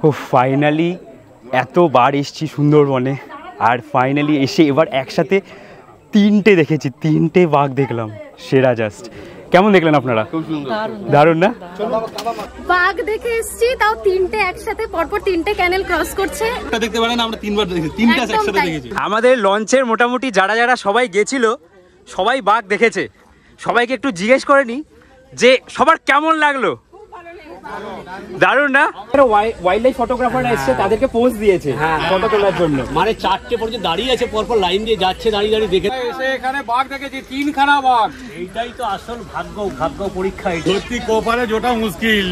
ও finally এতবার এসছি সুন্দরবনে, আর ফাইনালি এসে এবার একসাথে তিনটে দেখেছি, তিনটে বাঘ দেখলাম, সেরা জাস্ট। কেমন দেখলেন আপনারা? দারুণ না? বাঘ দেখে এসেছি, তাও তিনটে একসাথে, পরপর তিনটে ক্যানেল ক্রস করছে। দেখতে পারেন আমরা তিনবার দেখেছি, তিনটা একসাথে দেখেছি। আমাদের লঞ্চের মোটামুটি যারা যারা সবাই গেছিল সবাই বাঘ দেখেছে। সবাইকে একটু জিজ্ঞেস করে নি যে সবার কেমন লাগলো। দারুণ না? ওয়াইল্ড লাইফ ফটোগ্রাফাররা এসেছে, তাদেরকে পোজ দিয়েছে ফটো তোলার জন্য। মানে 4টে পর্যন্ত দাঁড়িয়ে আছে, পরপর লাইন দিয়ে যাচ্ছে, দাঁড়িয়ে দাঁড়িয়ে দেখে এসে এখানে বাঘ দেখেছি, 3খানা বাঘ। এইটাই তো আসল ভাগ্য পরীক্ষা। সত্যি কোপারে জোটা মুশকিল,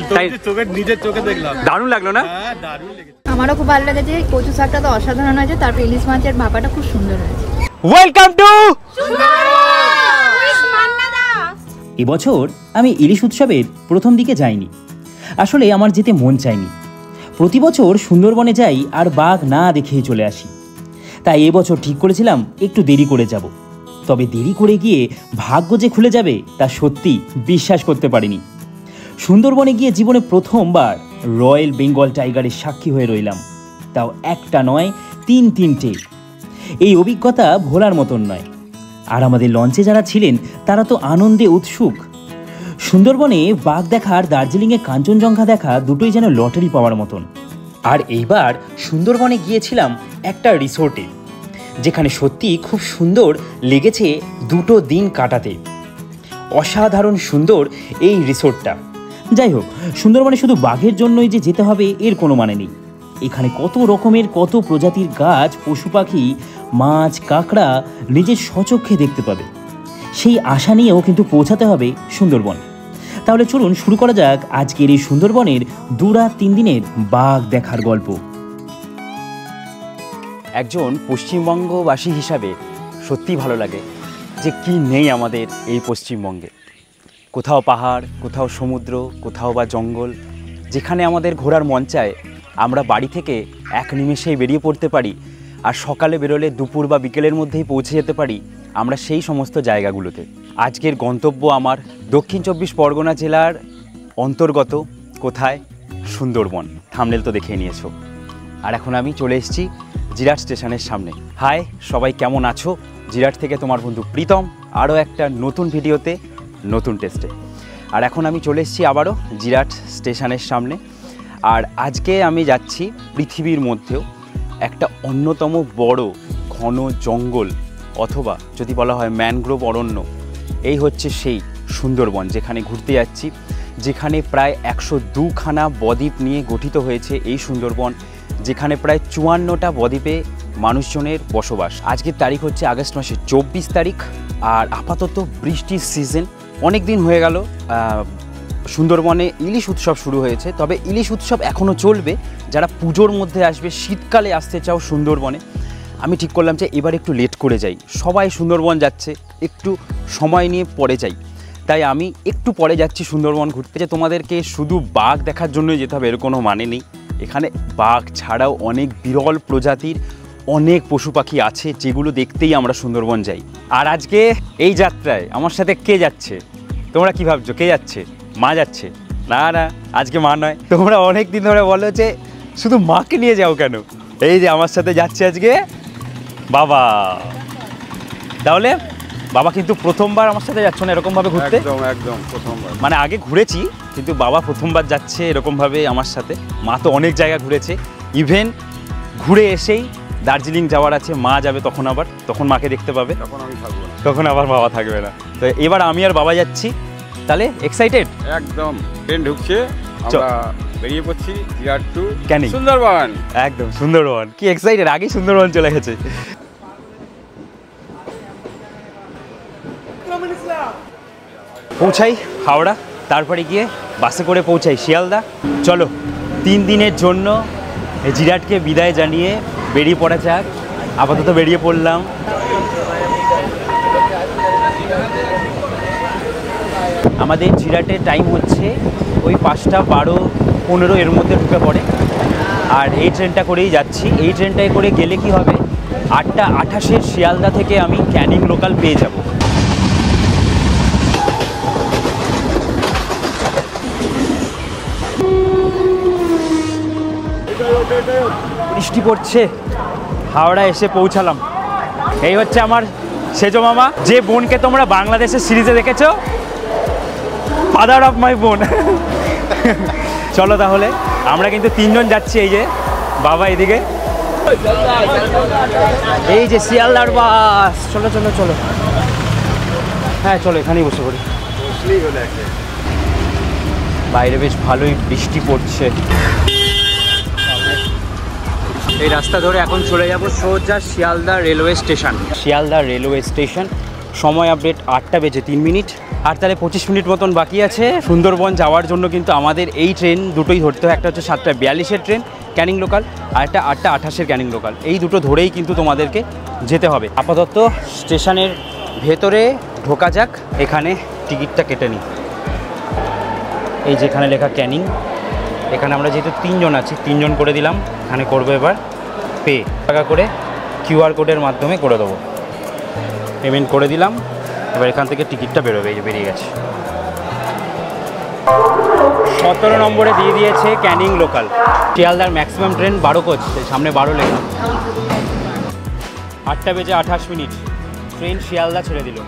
নিজের চোখে দেখলাম। দারুণ লাগলো না? হ্যাঁ, দারুণ লেগেছে। আমারও খুব ভালো লেগেছে। কচু শাকটা তো অসাধারণ হয়েছে, তারপর ইলিশ মাছের ভাপাটা খুব সুন্দর হয়েছে। ওয়েলকাম টু এবছর আমি ইলিশ উৎসবের প্রথম দিকে যাইনি, আসলে আমার যেতে মন চায়নি। প্রতি বছর সুন্দরবনে যাই আর বাঘ না দেখেই চলে আসি, তাই এবছর ঠিক করেছিলাম একটু দেরি করে যাব। তবে দেরি করে গিয়ে ভাগ্য যে খুলে যাবে তা সত্যি বিশ্বাস করতে পারিনি। সুন্দরবনে গিয়ে জীবনে প্রথমবার রয়্যাল বেঙ্গল টাইগারের সাক্ষী হয়ে রইলাম, তাও একটা নয়, তিনটে। এই অভিজ্ঞতা ভোলার মতন নয়। আর আমাদের লঞ্চে যারা ছিলেন তারা তো আনন্দে উৎসুক। সুন্দরবনে বাঘ দেখার দার্জিলিংয়ে কাঞ্চনজঙ্ঘা দেখা দুটোই যেন লটারি পাওয়ার মতন। আর এইবার সুন্দরবনে গিয়েছিলাম একটা রিসোর্টে, যেখানে সত্যি খুব সুন্দর লেগেছে 2 দিন কাটাতে। অসাধারণ সুন্দর এই রিসোর্টটা। যাই হোক, সুন্দরবনে শুধু বাঘের জন্যই যে যেতে হবে এর কোনো মানে নেই। এখানে কত রকমের কত প্রজাতির গাছ, পশু পাখি, মাছ, কাঁকড়া নিজের স্বচক্ষে দেখতে পাবে। সেই আশা নিয়েও কিন্তু পৌঁছাতে হবে সুন্দরবন। তাহলে চলুন শুরু করা যাক আজকের এই সুন্দরবনের 2 রাত 3 দিনের বাঘ দেখার গল্প। একজন পশ্চিমবঙ্গবাসী হিসাবে সত্যি ভালো লাগে যে কি নেই আমাদের এই পশ্চিমবঙ্গে। কোথাও পাহাড়, কোথাও সমুদ্র, কোথাও বা জঙ্গল, যেখানে আমাদের ঘোরার মন চায় আমরা বাড়ি থেকে এক নিমেষেই বেরিয়ে পড়তে পারি, আর সকালে বেরোলে দুপুর বা বিকেলের মধ্যেই পৌঁছে যেতে পারি আমরা সেই সমস্ত জায়গাগুলোতে। আজকের গন্তব্য আমার দক্ষিণ 24 পরগনা জেলার অন্তর্গত কোথায়? সুন্দরবন। থাম্বনেল তো দেখে নিয়েছো। আর এখন আমি চলে এসেছি জিরাট স্টেশনের সামনে। হাই সবাই, কেমন আছো? জিরাট থেকে তোমার বন্ধু প্রীতম, আরও একটা নতুন ভিডিওতে, নতুন টেস্টে। আর এখন আমি চলে এসেছি আবারও জিরাট স্টেশনের সামনে। আর আজকে আমি যাচ্ছি পৃথিবীর মধ্যেও একটা অন্যতম বড় ঘন জঙ্গল, অথবা যদি বলা হয় ম্যানগ্রোভ অরণ্য। এই হচ্ছে সেই সুন্দরবন যেখানে ঘুরতে যাচ্ছি, যেখানে প্রায় 102খানা বদ্বীপ নিয়ে গঠিত হয়েছে এই সুন্দরবন, যেখানে প্রায় 54টা বদ্বীপে মানুষজনের বসবাস। আজকের তারিখ হচ্ছে আগস্ট মাসের 24 তারিখ। আর আপাতত বৃষ্টির সিজন। অনেক দিন হয়ে গেল সুন্দরবনে ইলিশ উৎসব শুরু হয়েছে, তবে ইলিশ উৎসব এখনও চলবে। যারা পুজোর মধ্যে আসবে, শীতকালে আসতে চাও সুন্দরবনে, আমি ঠিক করলাম যে এবার একটু লেট করে যাই। সবাই সুন্দরবন যাচ্ছে, একটু সময় নিয়ে পরে যাই। তাই আমি একটু পরে যাচ্ছি সুন্দরবন ঘুরতে। যে তোমাদেরকে শুধু বাঘ দেখার জন্যই যেতে হবে এর কোনো মানে নেই। এখানে বাঘ ছাড়াও অনেক বিরল প্রজাতির অনেক পশু পাখি আছে, যেগুলো দেখতেই আমরা সুন্দরবন যাই। আর আজকে এই যাত্রায় আমার সাথে কে যাচ্ছে? তোমরা কি ভাবছো কে যাচ্ছে? মা যাচ্ছে? না না, আজকে মা নয়। তোমরা অনেক দিন ধরে বলো যে শুধু মাকে নিয়ে যাও কেন। এই যে আমার সাথে যাচ্ছে আজকে বাবা। তাহলে বাবা কিন্তু প্রথমবার আমার সাথে যাচ্ছে না এরকমভাবে ঘুরতে? একদম প্রথমবার। মানে আগে ঘুরেছি, কিন্তু বাবা প্রথমবার যাচ্ছে এরকমভাবে আমার সাথে। মা তো অনেক জায়গা ঘুরেছে, ইভেন ঘুরে এসেই দার্জিলিং যাওয়ার আছে। মা যাবে তখন, আবার তখন মাকে দেখতে পাবে, তখন আমি থাকবো না, তখন আবার বাবা থাকবে না। তো এবার আমি আর বাবা যাচ্ছি। তাহলে এক্সাইটেড? একদম। ট্রেন ঢুকছে, আমরা বেরিয়ে পড়ছি জিরাট টু ক্যানিং, সুন্দরবন। একদম সুন্দরবন। কি এক্সাইটেড, আগেই সুন্দরবন চলে গেছে। পৌঁছাই হাওড়া, তারপরে গিয়ে বাসে করে পৌঁছাই শিয়ালদা। চলো 3 দিনের জন্য জিরাটকে বিদায় জানিয়ে বেরিয়ে পড়া যাক। আপাতত বেরিয়ে পড়লাম। আমাদের জিরাটের টাইম হচ্ছে ওই 5টা 12-15 এর মধ্যে ঢুকে পড়ে। আর এই ট্রেনটা করেই যাচ্ছি। এই ট্রেনটায় করে গেলে কি হবে, 8টা 28-এর শিয়ালদা থেকে আমি ক্যানিং লোকাল পেয়ে যাব। বৃষ্টি পড়ছে, হাওড়া এসে পৌঁছালাম। এই হচ্ছে আমার সেজো মামা, যে বোনকে তোমরা বাংলাদেশের সিরিজে দেখেছো, ফাদার অফ মাই বোন। চলো তাহলে, আমরা কিন্তু 3 জন যাচ্ছি। এই যে বাবা এদিকে, এই যে শিয়ালদার বাস। চলো চলো চলো, হ্যাঁ চলো এখানেই বসে পড়ি। বাইরে বেশ ভালোই বৃষ্টি পড়ছে। এই রাস্তা ধরে এখন চলে যাব সোজা Sealdah railway station. Sealdah railway station, সময় আপডেট 8টা বেজে 3 মিনিট। আর তাহলে 25 মিনিট মতন বাকি আছে। সুন্দরবন যাওয়ার জন্য কিন্তু আমাদের এই ট্রেন দুটোই ধরতে হয়। একটা হচ্ছে 7:42-এর ট্রেন ক্যানিং লোকাল, আর একটা 8:28-এর ক্যানিং লোকাল। এই দুটো ধরেই কিন্তু তোমাদেরকে যেতে হবে। আপাতত স্টেশনের ভেতরে ঢোকা যাক, এখানে টিকিটটা কেটে নিই। এই যেখানে লেখা ক্যানিং, এখানে আমরা যেহেতু 3 জন আছি, 3 জন করে দিলাম। এখানে করবো এবার পে, টাকা করে QR কোডের মাধ্যমে করে দেবো। পেমেন্ট করে দিলাম, এবার এখান থেকে টিকিটটা বেরোবে। এই যে বেরিয়ে গেছে। 17 নম্বরে দিয়ে দিয়েছে ক্যানিং লোকাল। শিয়ালদার ম্যাক্সিমাম ট্রেন 12 কোচ, সামনে 12 লেখা। 8টা বেজে 28 মিনিট ট্রেন শিয়ালদা ছেড়ে দিল।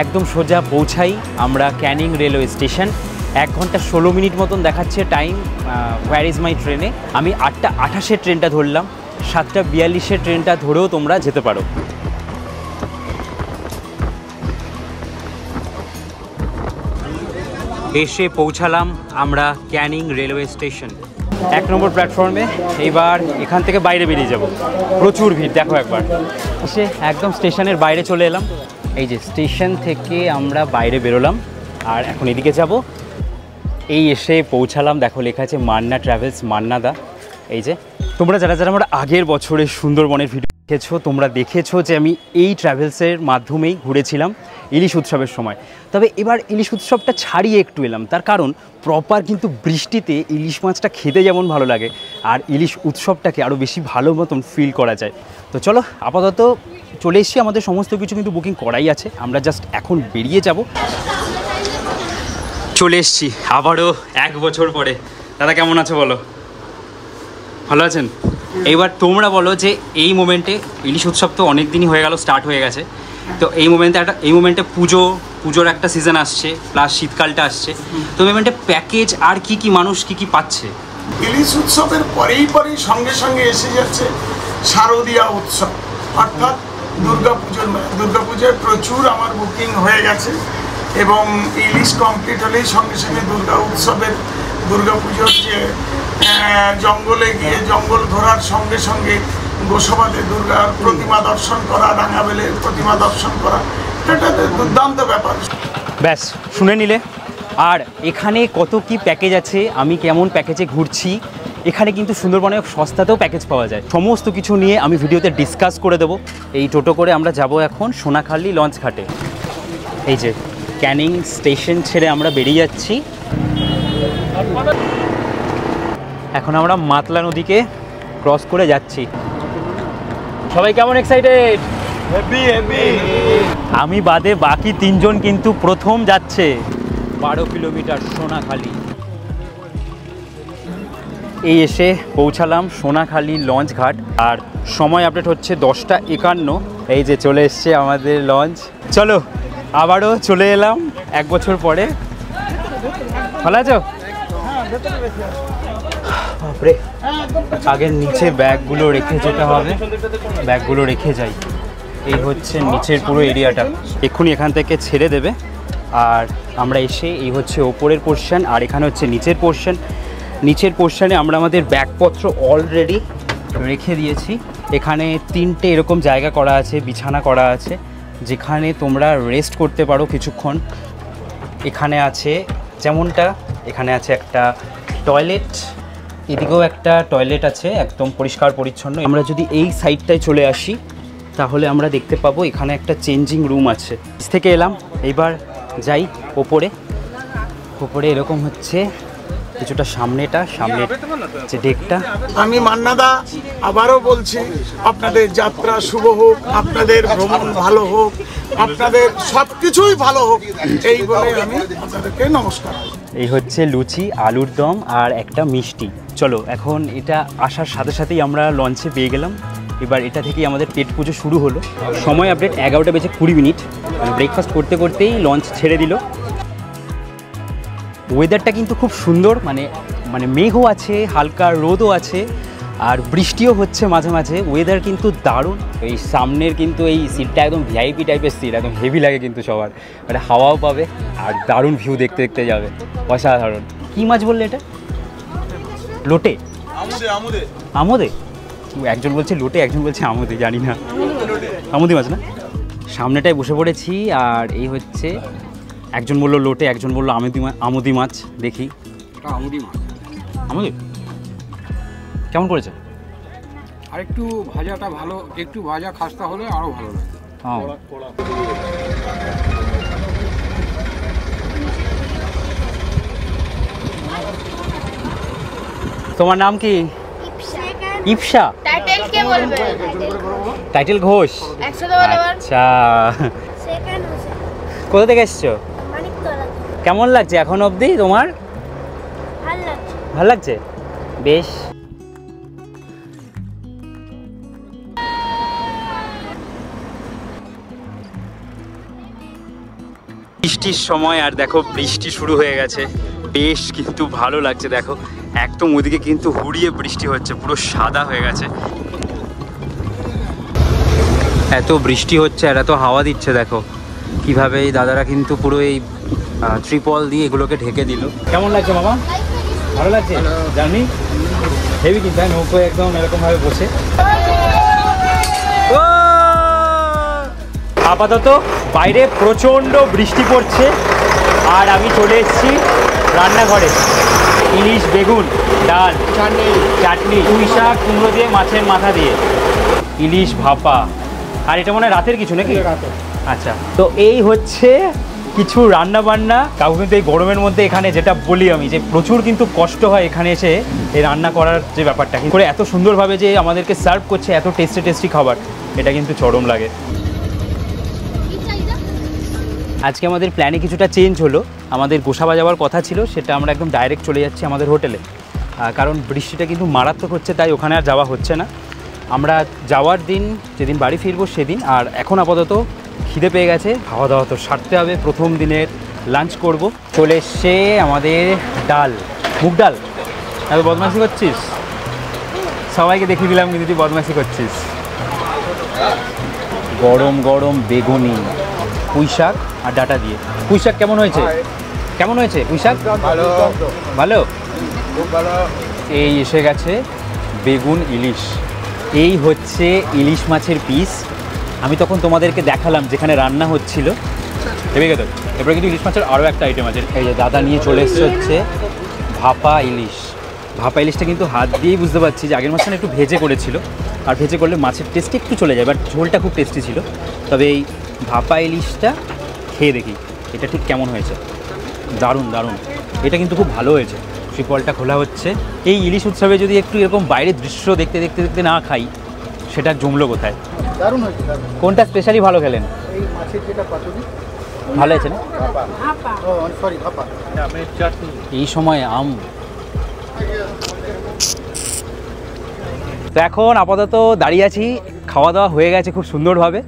একদম সোজা পৌঁছাই আমরা ক্যানিং রেলওয়ে স্টেশন। 1 ঘন্টা 16 মিনিট মতন দেখাচ্ছে টাইম। হোয়ার ইজ মাই ট্রেনে আমি 8:28-এর ট্রেনটা ধরলাম। 7:42-এর ট্রেনটা ধরেও তোমরা যেতে পারো। এসে পৌঁছালাম আমরা ক্যানিং রেলওয়ে স্টেশন, 1 নম্বর প্ল্যাটফর্মে। এইবার এখান থেকে বাইরে বেরিয়ে যাব। প্রচুর ভিড়, দেখো একবার। এসে একদম স্টেশনের বাইরে চলে এলাম। এই যে স্টেশন থেকে আমরা বাইরে বেরোলাম, আর এখন এদিকে যাব। এই এসে পৌঁছালাম, দেখো লেখা আছে মান্না ট্রাভেলস, মান্নাদা। এই যে তোমরা যারা যারা আমরা আগের বছরে সুন্দরবনের ভিডিও দেখেছো, তোমরা দেখেছো যে আমি এই ট্রাভেলসের মাধ্যমেই ঘুরেছিলাম ইলিশ উৎসবের সময়। তবে এবার ইলিশ উৎসবটা ছাড়িয়ে একটু এলাম, তার কারণ প্রপার কিন্তু বৃষ্টিতে ইলিশ মাছটা খেতে যেমন ভালো লাগে, আর ইলিশ উৎসবটাকে আরও বেশি ভালো মতন ফিল করা যায়। তো চলো, আপাতত চলে এসেছি, আমাদের সমস্ত কিছু কিন্তু বুকিং করাই আছে, আমরা জাস্ট এখন বেরিয়ে যাব। চলে এসেছি আবারও 1 বছর পরে। দাদা কেমন আছো বলো? ভালো আছেন? এইবার তোমরা বলো যে এই মোমেন্টে, ইলিশ উৎসব তো অনেক দিনই হয়ে গেল, স্টার্ট হয়ে গেছে, তো এই মোমেন্টে পুজোর একটা সিজন আসছে, প্লাস শীতকালটা আসছে, তো মোমেন্টে প্যাকেজ আর কি মানুষ কি পাচ্ছে? ইলিশ উৎসবের পরেই সঙ্গে সঙ্গে এসে যাচ্ছে শারদীয়া উৎসব, অর্থাৎ দুর্গাপুজোয় প্রচুর আমার বুকিং হয়ে গেছে, এবং ইলিশ কমপ্লিট হলেই সঙ্গে সঙ্গে দুর্গাপুজোর যে জঙ্গলে গিয়ে জঙ্গল ঘোরার সঙ্গে সঙ্গে গোসাবাদে দুর্গার প্রতিমা দর্শন করা, রাঙাবেলের প্রতিমা দর্শন করা, এটা দুর্দান্ত ব্যাপার। ব্যাস শুনে নিলে। আর এখানে কত কি প্যাকেজ আছে, আমি কেমন প্যাকেজে ঘুরছি, এখানে কিন্তু সুন্দরবনে সস্তাতেও প্যাকেজ পাওয়া যায়। সমস্ত কিছু নিয়ে আমি ভিডিওতে ডিসকাস করে দেবো। এই টোটো করে আমরা যাব এখন সোনাখালি লঞ্চ ঘাটে। এই যে ক্যানিং স্টেশন ছেড়ে আমরা বেরিয়ে যাচ্ছি। এখন আমরা মাতলা নদীকে ক্রস করে যাচ্ছি। সবাই কেমন এক্সাইটেড? আমি বাদে বাকি 3 জন কিন্তু প্রথম যাচ্ছে। 12 কিলোমিটার সোনাখালি। এই এসে পৌঁছালাম সোনাখালি লঞ্চ ঘাট, আর সময় আপডেট হচ্ছে 10:51। এই যে চলে এসছে আমাদের লঞ্চ। চলো আবারও চলে এলাম 1 বছর পরে। ভালো আছো? বাপরে, আগের নিচে ব্যাগগুলো রেখে যেতে হবে, ব্যাগগুলো রেখে যাই। এই হচ্ছে নিচের পুরো এরিয়াটা, এক্ষুনি এখান থেকে ছেড়ে দেবে। আর আমরা এসে এই হচ্ছে ওপরের পোর্শন, আর এখানে হচ্ছে নিচের পোর্শন। নিচের পোর্শনে আমরা আমাদের ব্যাগপত্র অলরেডি রেখে দিয়েছি। এখানে 3টে এরকম জায়গা করা আছে, বিছানা করা আছে, যেখানে তোমরা রেস্ট করতে পারো কিছুক্ষণ। এখানে আছে যেমনটা, এখানে আছে একটা টয়লেট, এদিকেও একটা টয়লেট আছে, একদম পরিষ্কার পরিচ্ছন্ন। আমরা যদি এই সাইডটায় চলে আসি তাহলে আমরা দেখতে পাবো এখানে একটা চেঞ্জিং রুম আছে। থেকে এলাম, এইবার যাই ওপরে। ওপরে এরকম হচ্ছে কিছুটা সামনেটা, সামনের যে ডেকটা। আমি মান্নাদা আবারও বলছি, আপনাদের যাত্রা শুভ হোক, আপনাদের ভ্রমণ ভালো হোক, আপনাদের সব কিছুই ভালো হোক, এই বলে আমি আপনাদেরকে নমস্কার। এই হচ্ছে লুচি, আলুর দম আর একটা মিষ্টি। চলো এখন এটা আসার সাথে সাথেই আমরা লঞ্চে পেয়ে গেলাম। এবার এটা থেকেই আমাদের পেট পুজো শুরু হলো। সময় আপডেট 11:20 মানে ব্রেকফাস্ট করতে করতেই লঞ্চ ছেড়ে দিল। ওয়েদারটা কিন্তু খুব সুন্দর, মানে মেঘও আছে, হালকা রোদও আছে, আর বৃষ্টিও হচ্ছে মাঝে মাঝে। ওয়েদার কিন্তু দারুণ। এই সামনের কিন্তু এই সিটটা একদম ভিআইপি টাইপের সিট, একদম হেভি লাগে কিন্তু সবার, মানে হাওয়াও পাবে আর দারুণ ভিউ দেখতে দেখতে যাবে, অসাধারণ। কী মাছ বললে এটা? লোটে? আমোদে? একজন বলছে লোটে, একজন বলছে আমোদে, জানি না। আমোদি মাছ না? সামনেটায় বসে পড়েছি, আর এই হচ্ছে একজন বললো লোটে, একজন বললো আমোদি মাছ। দেখি আমোদি মাছ। আমোদি কেমন করেছে? আর একটু ভাজাটা ভালো, একটু ভাজা খাস্তা হলে আরো ভালো লাগে। তোমার নাম কি? ইপসা। টাইটেল কে বলবে? টাইটেল ঘোষ। আচ্ছা, কোথা থেকে এসছো? কেমন লাগছে এখন অবধি তোমার? ভালো লাগছে, বেশ। বৃষ্টির সময়, আর দেখো বৃষ্টি শুরু হয়ে গেছে, বেশ কিন্তু ভালো লাগছে। দেখো একদম ওদিকে কিন্তু হুড়িয়ে বৃষ্টি হচ্ছে, পুরো সাদা হয়ে গেছে। এত বৃষ্টি হচ্ছে আর এত হাওয়া দিচ্ছে, দেখো কিভাবে এই দাদারা কিন্তু পুরো এই ত্রিপল দিয়ে এগুলোকে ঢেকে দিল। কেমন লাগছে মামা? ভালো লাগছে জানি, হেভি কিন্তু নৌকো একদম এরকমভাবে বসে। আপাতত বাইরে প্রচণ্ড বৃষ্টি পড়ছে, আর আমি চলে এসেছি রান্নাঘরে। ইলিশ, বেগুন, ডাল, চাটনি, পুঁই শাক, কুমড়ো দিয়ে, মাছের মাথা দিয়ে ইলিশ ভাপা। আর এটা মনে হয় রাতের কিছু নাকি? আচ্ছা, তো এই হচ্ছে কিছু রান্না বান্না। কাউ কিন্তু এই গরমের মধ্যে এখানে, যেটা বলি আমি, যে প্রচুর কিন্তু কষ্ট হয় এখানে এসে এই রান্না করার যে ব্যাপারটা, করে এত সুন্দরভাবে যে আমাদেরকে সার্ভ করছে, এত টেস্টি খাবার, এটা কিন্তু চরম লাগে। আজকে আমাদের প্ল্যানে কিছুটা চেঞ্জ হলো। আমাদের গোসাবা যাওয়ার কথা ছিল, সেটা আমরা একদম ডাইরেক্ট চলে যাচ্ছি আমাদের হোটেলে, কারণ বৃষ্টিটা কিন্তু মারাত্মক হচ্ছে, তাই ওখানে আর যাওয়া হচ্ছে না। আমরা যাওয়ার দিন, যেদিন বাড়ি ফিরবো সেদিন। আর এখন আপাতত খিদে পেয়ে গেছে, খাওয়া দাওয়া তো সারতে হবে, প্রথম দিনের লাঞ্চ করব। চলে এসছে আমাদের ডাল, মুগ ডাল। এত বদমাইশি করছিস? সবাইকে দেখিয়ে দিলাম কিন্তু তুই বদমাইশি করছিস। গরম গরম বেগুনি, পুঁই শাক আর ডাটা দিয়ে। পুঁই শাক কেমন হয়েছে? কেমন হয়েছে পুঁই শাক? ভালো ভালো, খুব ভালো। এই এসে গেছে বেগুন, ইলিশ। এই হচ্ছে ইলিশ মাছের পিস। আমি তখন তোমাদেরকে দেখালাম যেখানে রান্না হচ্ছিল, ভেবে গেল। এরপরে কিন্তু ইলিশ মাছের আরও একটা আইটেম আছে। এই যে দাদা নিয়ে চলে এসছে হচ্ছে ভাপা ইলিশ। ভাপা ইলিশটা কিন্তু হাত দিয়েই বুঝতে পারছি যে আগের মাছটা একটু ভেজে করেছিল, আর ভেজে করলে মাছের টেস্ট একটু চলে যায়, বাট ঝোলটা খুব টেস্টি ছিল। তবে এই ভাপা ইলিশটা খেয়ে দেখি এটা ঠিক কেমন হয়েছে। দারুণ দারুণ, এটা কিন্তু খুব ভালো হয়েছে। ত্রিপলটা খোলা হচ্ছে। এই ইলিশ উৎসবে যদি একটু এরকম বাইরের দৃশ্য দেখতে দেখতে দেখতে না খাই, সেটা জমলো কোথায়। দারুণ হয়েছে। কোনটা স্পেশালি ভালো খেলেন? এই মাছের যেটা পাতুরি ভালো হয়েছে না? সরি, ভাপা। আমের চাটনি। এই সময় আম। তো এখন আপাতত দাঁড়িয়ে আছি, খাওয়া দাওয়া হয়ে গেছে খুব সুন্দরভাবে।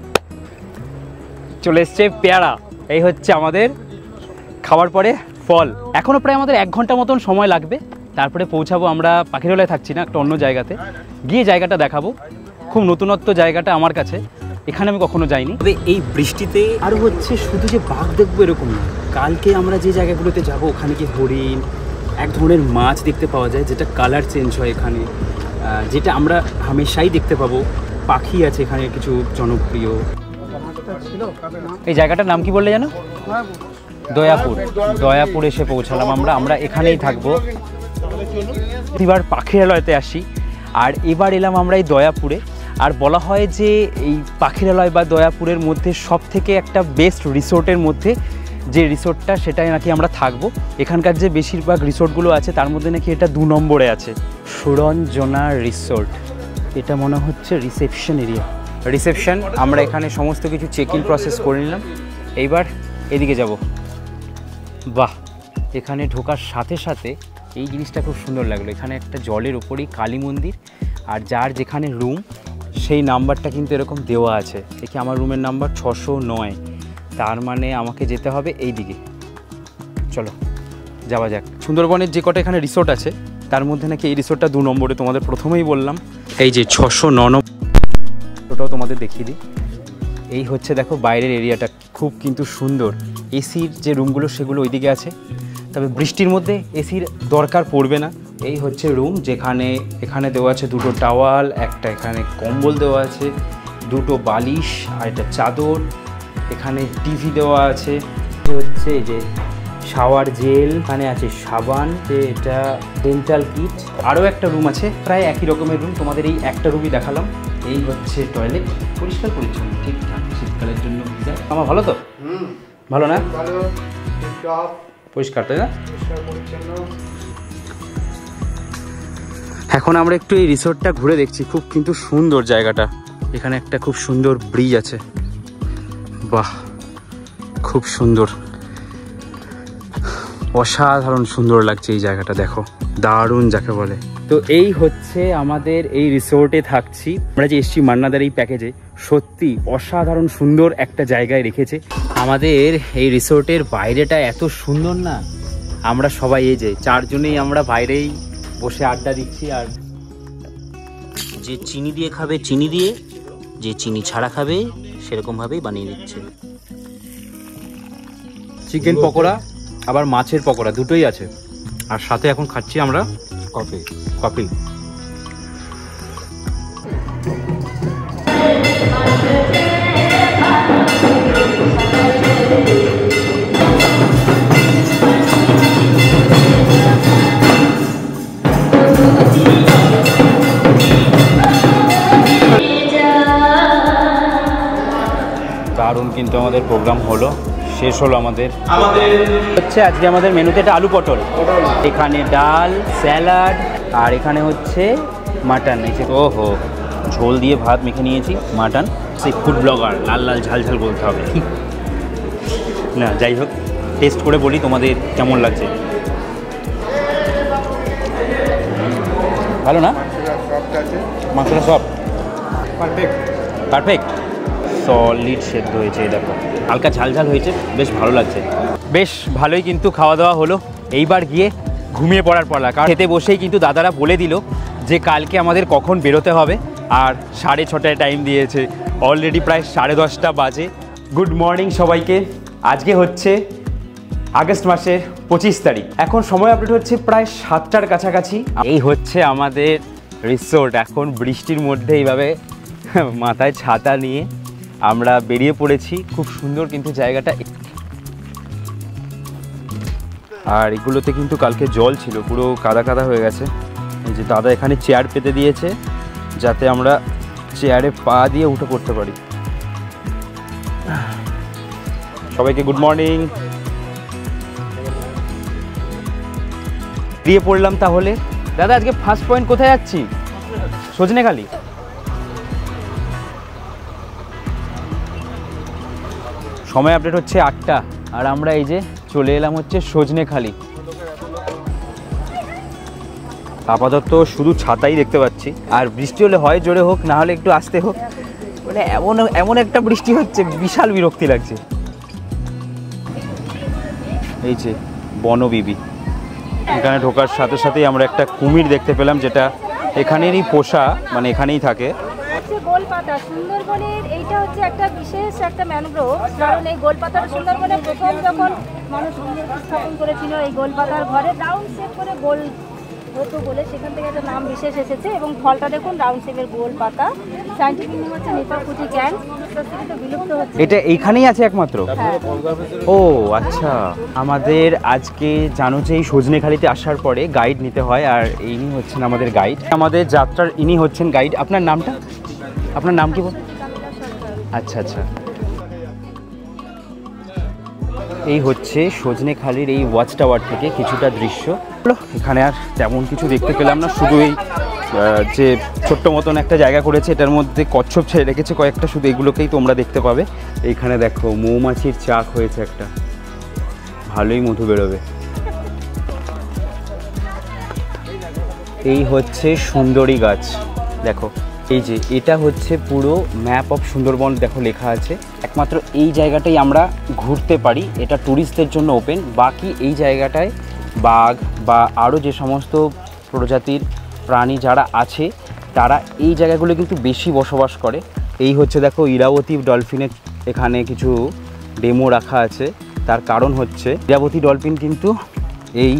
চলে এসছে পেয়ারা। এই হচ্ছে আমাদের খাওয়ার পরে ফল। এখনও প্রায় আমাদের 1 ঘন্টা মতন সময় লাগবে, তারপরে পৌঁছাবো। আমরা পাখিরালয়ে থাকছি না, একটা অন্য জায়গাতে গিয়ে জায়গাটা দেখাবো। খুব নতুনত্ব জায়গাটা আমার কাছে, এখানে আমি কখনো যাইনি। তবে এই বৃষ্টিতে আরও হচ্ছে শুধু যে বাঘ দেখবো এরকম না, কালকে আমরা যে জায়গাগুলোতে যাব ওখানে কি হরিণ, এক ধরনের মাছ দেখতে পাওয়া যায় যেটা কালার চেঞ্জ হয় এখানে, যেটা আমরা হামেশাই দেখতে পাবো। পাখি আছে এখানে কিছু জনপ্রিয়। এই জায়গাটার নাম কি বললে জানো? দয়াপুর। দয়াপুর এসে পৌঁছালাম আমরা এখানেই থাকবো। এবার পাখিরালয়তে আসি, আর এবার এলাম আমরা এই দয়াপুরে। আর বলা হয় যে এই পাখিরালয় বা দয়াপুরের মধ্যে সব থেকে একটা বেস্ট রিসোর্টের মধ্যে যে রিসোর্টটা সেটাই নাকি আমরা থাকবো। এখানকার যে বেশিরভাগ রিসোর্টগুলো আছে তার মধ্যে নাকি এটা 2 নম্বরে আছে, সুরঞ্জনা রিসোর্ট। এটা মনে হচ্ছে রিসেপশন এরিয়া, রিসেপশন। আমরা এখানে সমস্ত কিছু চেক ইন প্রসেস করে নিলাম। এইবার এদিকে যাব। বাহ, এখানে ঢোকার সাথে সাথে এই জিনিসটা খুব সুন্দর লাগলো। এখানে একটা জলের ওপরেই কালী মন্দির, আর যার যেখানে রুম সেই নাম্বারটা কিন্তু এরকম দেওয়া আছে। দেখি আমার রুমের নাম্বার 609, তার মানে আমাকে যেতে হবে এই দিকে। চলো যাওয়া যাক। সুন্দরবনের যে কটা এখানে রিসোর্ট আছে তার মধ্যে নাকি এই রিসোর্টটা 2 নম্বরে, তোমাদের প্রথমেই বললাম। এই যে 609, ওটাও তোমাদের দেখিয়ে দিই। এই হচ্ছে দেখো বাইরের এরিয়াটা খুব কিন্তু সুন্দর। এসির যে রুমগুলো সেগুলো ওইদিকে আছে, তবে বৃষ্টির মধ্যে এসির দরকার পড়বে না। এই হচ্ছে রুম, যেখানে এখানে দেওয়া আছে 2টো টাওয়াল, একটা এখানে কম্বল দেওয়া আছে, 2টো বালিশ আর একটা চাদর। এখানে টিভি দেওয়া আছে, হচ্ছে এই যে শাওয়ার জেল, এখানে আছে সাবান, এটা ডেন্টাল কিট। আরও একটা রুম আছে, প্রায় একই রকমের রুম, তোমাদের এই একটা রুমই দেখালাম। এই হচ্ছে টয়লেট, পরিষ্কার পরিচ্ছন্ন, ঠিকঠাক, শীতকালের জন্য। আমার ভালো তো? ভালো না? পরিষ্কার, তাই না? এখন আমরা একটু এই রিসোর্টটা ঘুরে দেখছি, খুব কিন্তু সুন্দর জায়গাটা। এখানে একটা খুব সুন্দর ব্রিজ আছে, বাহ খুব সুন্দর, অসাধারণ সুন্দর লাগছে এই জায়গাটা, দেখো দারুণ যাকে বলে। তো এই হচ্ছে আমাদের এই রিসোর্টে থাকছি আমরা, যে এসছি মান্নাদার এই প্যাকেজে। সত্যি অসাধারণ সুন্দর একটা জায়গায় রেখেছে আমাদের এই রিসোর্টের। বাইরেটা এত সুন্দর না, আমরা সবাই এই যে 4 জনেই আমরা বাইরেই বসে আড্ডা দিচ্ছি। আর যে চিনি দিয়ে খাবে চিনি দিয়ে, যে চিনি ছাড়া খাবে সেরকমভাবেই বানিয়ে দিচ্ছে। চিকেন পকোড়া আবার মাছের পকোড়া দুটোই আছে, আর সাথে এখন খাচ্ছি আমরা কফি। দারুণ কিন্তু আমাদের প্রোগ্রাম হলো, শেষ হলো আমাদের। হচ্ছে আজকে আমাদের মেনুতে এটা আলু পটল, এখানে ডাল, স্যালাড, আর এখানে হচ্ছে মাটন। ওহো, ঝোল দিয়ে ভাত মেখে নিয়েছি মাটন। সেই ফুড ব্লগার, লাল লাল ঝাল ঝাল বলতে হবে না। যাই হোক, টেস্ট করে বলি তোমাদের কেমন লাগছে। ভালো না? মাংসটা সব পারফেক্ট, সলিড সেদ্ধ হয়েছে। দেখো হালকা ঝাল ঝাল হয়েছে, বেশ ভালো লাগছে। বেশ ভালোই কিন্তু খাওয়া দাওয়া হলো। এইবার গিয়ে ঘুমিয়ে পড়ার পালা, কারণ খেতে বসেই কিন্তু দাদারা বলে দিল যে কালকে আমাদের কখন বেরোতে হবে, আর 6:30টায় টাইম দিয়েছে। অলরেডি প্রায় 10:30 বাজে। গুড মর্নিং সবাইকে। আজকে হচ্ছে আগস্ট মাসের 25 তারিখ। এখন সময় আপডেট হচ্ছে প্রায় 7টার কাছাকাছি। এই হচ্ছে আমাদের রিসোর্ট। এখন বৃষ্টির মধ্যে এইভাবে মাথায় ছাতা নিয়ে আমরা বেরিয়ে পড়েছি। খুব সুন্দর কিন্তু জায়গাটা। আর এগুলোতে কিন্তু কালকে জল ছিল, পুরো কাদা কাদা হয়ে গেছে। এই যে দাদা এখানে চেয়ার পেতে দিয়েছে যাতে আমরা চেয়ারে পা দিয়ে উঠে পড়তে পারি। সবাইকে গুড মর্নিং। বেরিয়ে পড়লাম তাহলে। দাদা আজকে ফার্স্ট পয়েন্ট কোথায় যাচ্ছি? সজনেখালি। সময় আপডেট হচ্ছে 8টা, আর আমরা এই যে চলে এলাম হচ্ছে সজনেখালি। আপাতত শুধু ছাতাই দেখতে পাচ্ছি, আর বৃষ্টি হলে হয় জোরে হোক, না হলে একটু আস্তে হোক, মানে এমন একটা বৃষ্টি হচ্ছে, বিশাল বিরক্তি লাগছে। এই যে বনবিবি, এখানে ঢোকার সাথে সাথেই আমরা একটা কুমির দেখতে পেলাম, যেটা এখানেরই পোষা, মানে এখানেই থাকে। গোলপাতা সুন্দরবনের এইটা হচ্ছে একটা বিশেষ একটা ম্যানগ্রোভ, কারণ এই গোলপাতার সুন্দরবনে প্রথম যখন মানুষ স্থাপন করেছিল এই গোলপাতার ঘরে রাউন্ড শেপ করে গোল হতো বলে সেখান থেকে একটা নাম বিশেষ এসেছে। এবং ফলটা দেখুন রাউন্ড শেপের গোলপাতা। সাইন্টিফিক নেম হচ্ছে নেপাকুটি ক্যান, কিন্তু বিলুপ্ত হচ্ছে। এটা এইখানেই আছে একমাত্র? হ্যাঁ। ও আচ্ছা। আমাদের আজকে জানো যে এই সজনেখালিতে আসার পরে গাইড নিতে হয়, আর ইনি হচ্ছেন আমাদের গাইড, আমাদের যাত্রার ইনি হচ্ছেন গাইড। আপনার নামটা? আপনার নাম কি বল? আচ্ছা আচ্ছা। এই হচ্ছে সজনেখালির এই ওয়াচ টাওয়ার থেকে কিছুটা দৃশ্য। এখানে আর তেমন কিছু দেখতে পেলাম না, শুধু এই যে ছোট্ট মতন একটা জায়গা করেছে, এটার মধ্যে কচ্ছপ ছেড়ে রেখেছে কয়েকটা, শুধু এগুলোকেই তোমরা দেখতে পাবে। এইখানে দেখো মৌমাছির চাক হয়েছে একটা, ভালোই মধু বেরোবে। এই হচ্ছে সুন্দরী গাছ, দেখো এই যে এটা হচ্ছে পুরো ম্যাপ অফ সুন্দরবন, দেখো লেখা আছে। একমাত্র এই জায়গাটাই আমরা ঘুরতে পারি, এটা ট্যুরিস্টদের জন্য ওপেন। বাকি এই জায়গাটায় বাঘ বা আরও যে সমস্ত প্রজাতির প্রাণী যারা আছে তারা এই জায়গাগুলো কিন্তু বেশি বসবাস করে। এই হচ্ছে দেখো ইরাবতী ডলফিনের এখানে কিছু ডেমো রাখা আছে, তার কারণ হচ্ছে ইরাবতী ডলফিন কিন্তু এই